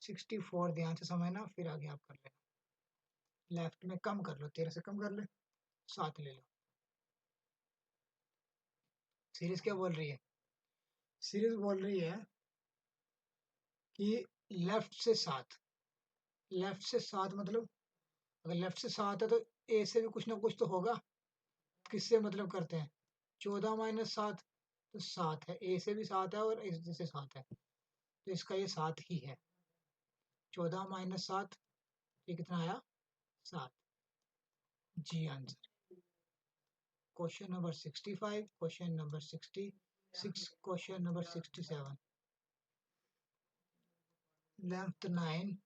64, ध्यान से समझना, फिर आगे आप कर लेना। लेफ्ट में कम कर लो, 13 से कम कर ले, 7 ले लो। सीरीज क्या बोल रही है, सीरीज बोल रही है कि लेफ्ट से 7 मतलब अगर लेफ्ट से 7 है तो ए से भी कुछ ना कुछ तो होगा। किससे मतलब करते हैं? 14 - 7 तो 7 है, ए से भी 7 है और इस से 7 है, तो इसका ये 7 ही है। 14 - 7 ये कितना आया? 7। जी answer. Question number 65, question number 66, question number 67। Left 9,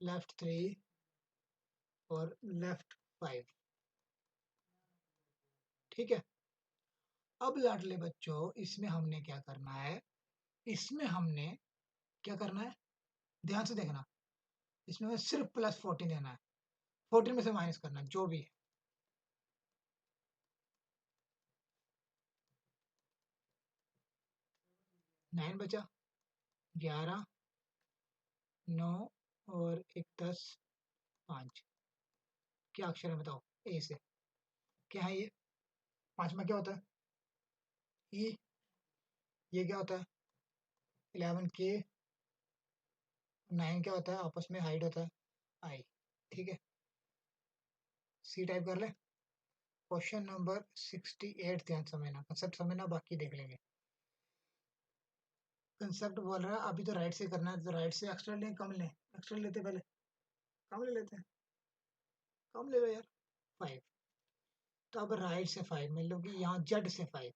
left 3 और लेफ्ट 5। ठीक है। अब लाडले बच्चों, इसमें हमने क्या करना है? इसमें हमने क्या करना है? ध्यान से देखना। इसमें हमें सिर्फ +14 देना है, 14 में से माइनस करना है जो भी है। नाइन बचा, 11, 9 और एक 10, 5। क्या अक्षर है बताओ? ए से क्या है ये? 5 में क्या होता है? ई। ये क्या होता है? 11 के। 9 क्या होता है? आपस में हाइड होता है, आई। ठीक है। सी टाइप कर ले। क्वेश्चन नंबर 68, ध्यान समझना, कंसेप्ट समझना, बाकी देख लेंगे। कंसेप्ट बोल रहा है अभी तो राइट से करना है, तो राइट से एक्स्ट्रा लें कम लें? एक्स्ट्रा लेते पहले, कम ले लेते हैं, कम ले लो यार, 5। तो अब राइट से 5 मतलब कि यहाँ जेड से 5।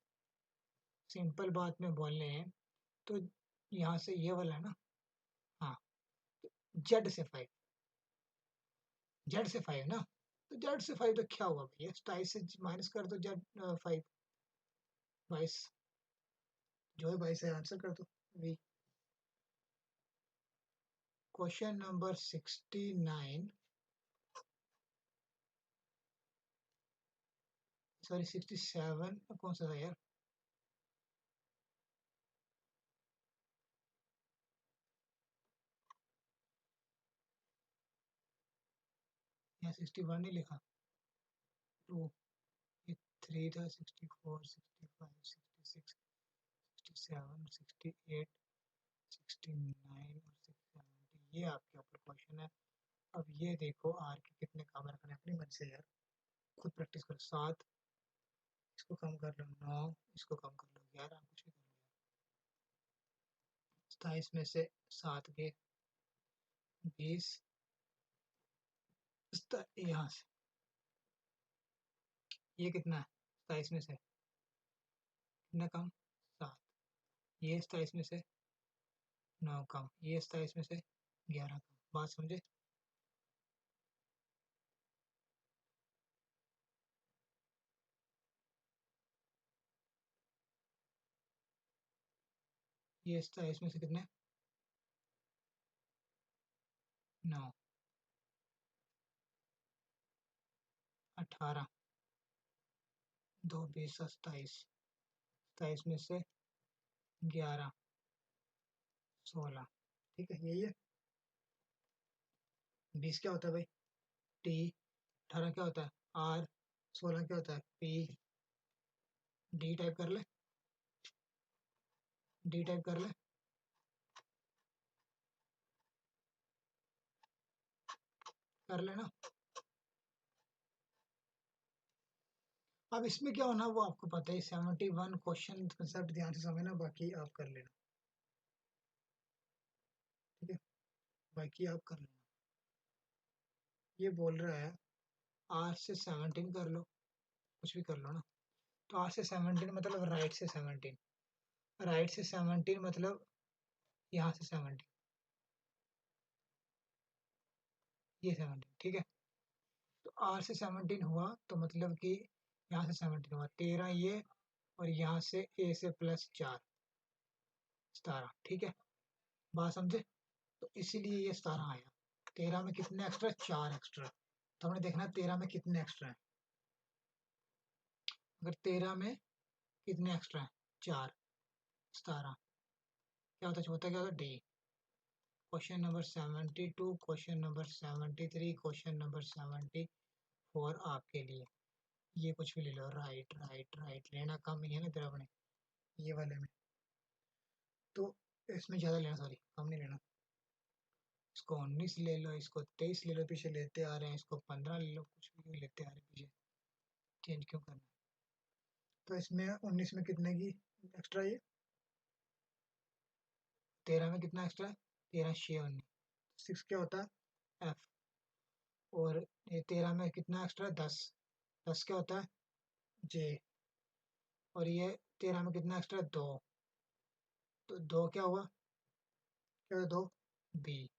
सिंपल बात में बोल रहे हैं तो यहाँ से ये वाला है ना, हाँ, जेड से 5, जेड से 5 ना, तो जेड से 5 तो क्या हुआ भैया? 27 से माइनस कर दो जेड 5, 22, जो है 22 है, आंसर कर दो वी। क्वेश्चन नंबर 69, सॉरी 67, कौन सा था यार? यहाँ 61 नहीं लिखा, 2, ये 3 था, 64, 65, 66, 67, 68, 69 और 670, ये आपके ऊपर क्वेश्चन है। अब ये देखो आर के कितने काम रखने अपनी मन से यार, खुद प्रैक्टिस करो। 7, इसको कम कर लो 9, इसको कम कर लो 11, कुछ भी कर लो। 27 में से 7 गए 20, यहाँ से ये कितना है? 27 में से कितना कम? 7। ये 27 में से 9 कम, ये 27 में से 11 कम। बात समझे? ये 27 में से कितने? 9, 18, 2, 20, 27, 27 में से 11, 16। ठीक है, यही है। 20 क्या होता है भाई? टी। 18 क्या होता है? आर। 16 क्या होता है? पी। डी टाइप कर ले, डी टाइप कर ले, कर लेना। अब इसमें क्या होना वो आपको पता है। 71 क्वेश्चन कंसेप्ट ध्यान से समझना, बाकी आप कर लेना। ठीक है, बाकी आप कर लेना। ये बोल रहा है आर से 17 कर लो, कुछ भी कर लो ना। तो आर से 17 मतलब राइट से 17, राइट से 17 मतलब यहाँ से 17, ये 17। ठीक है, तो आर से 17 हुआ तो मतलब कि यहाँ से 17 हुआ 13, ये और यहाँ से ए से +4, 17। ठीक है, बात समझे? तो इसीलिए ये 17 आया। 13 में कितने एक्स्ट्रा? 4 एक्स्ट्रा। तो हमने देखना है 13 में कितने एक्स्ट्रा है। अगर 13 में कितने एक्स्ट्रा है? 4, 17। क्या होता है? होता क्या होता? D. Question number 72, question number 73, question number 74 आपके लिए। ये कुछ भी ले लो, राइट राइट राइट, लेना कम ही है ना तेरा अपने। ये वाले में। तो इसमें ज़्यादा लेना, सॉरी कम नहीं लेना। इसको 19 ले लो, इसको 23 ले लो, पीछे लेते आ रहे हैं, इसको 15 ले लो, कुछ भी लेते आ रहे हैं पीछे, चेंज क्यों करना। तो इसमें 19 में कितने की एक्स्ट्रा, ये 13 में कितना एक्स्ट्रा है, 13 6 19, 6 क्या होता है एफ। और ये 13 में कितना एक्स्ट्रा है 10, 10 क्या होता है जे। और ये 13 में कितना एक्स्ट्रा है 2, तो 2 क्या हुआ, क्या हुआ 2 बी।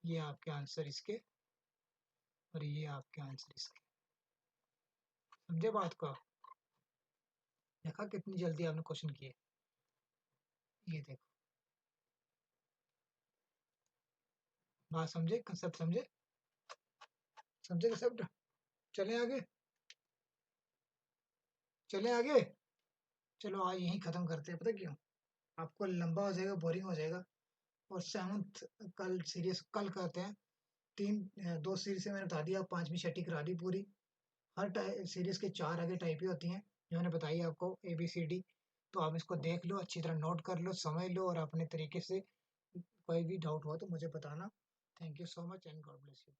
ये आपके आंसर इसके, और ये आपके आंसर इसके। समझे बात को, देखा कितनी जल्दी आपने क्वेश्चन किए। ये देखो, बात समझे, कंसेप्ट समझे, समझे कंसेप्ट। चले आगे, चले आगे। चलो आज यहीं ख़त्म करते हैं, पता क्यों, आपको लंबा हो जाएगा, बोरिंग हो जाएगा। और 7th कल सीरीज कल करते हैं। 2 सीरीज से मैंने बता दिया, 5वीं 6ठी करा दी पूरी। हर सीरीज के 4 आगे टाइप ही होती हैं जो मैंने बताई आपको, ABCD। तो आप इसको देख लो, अच्छी तरह नोट कर लो, समझ लो, और अपने तरीके से कोई भी डाउट हो तो मुझे बताना। Thank you so much and God bless you.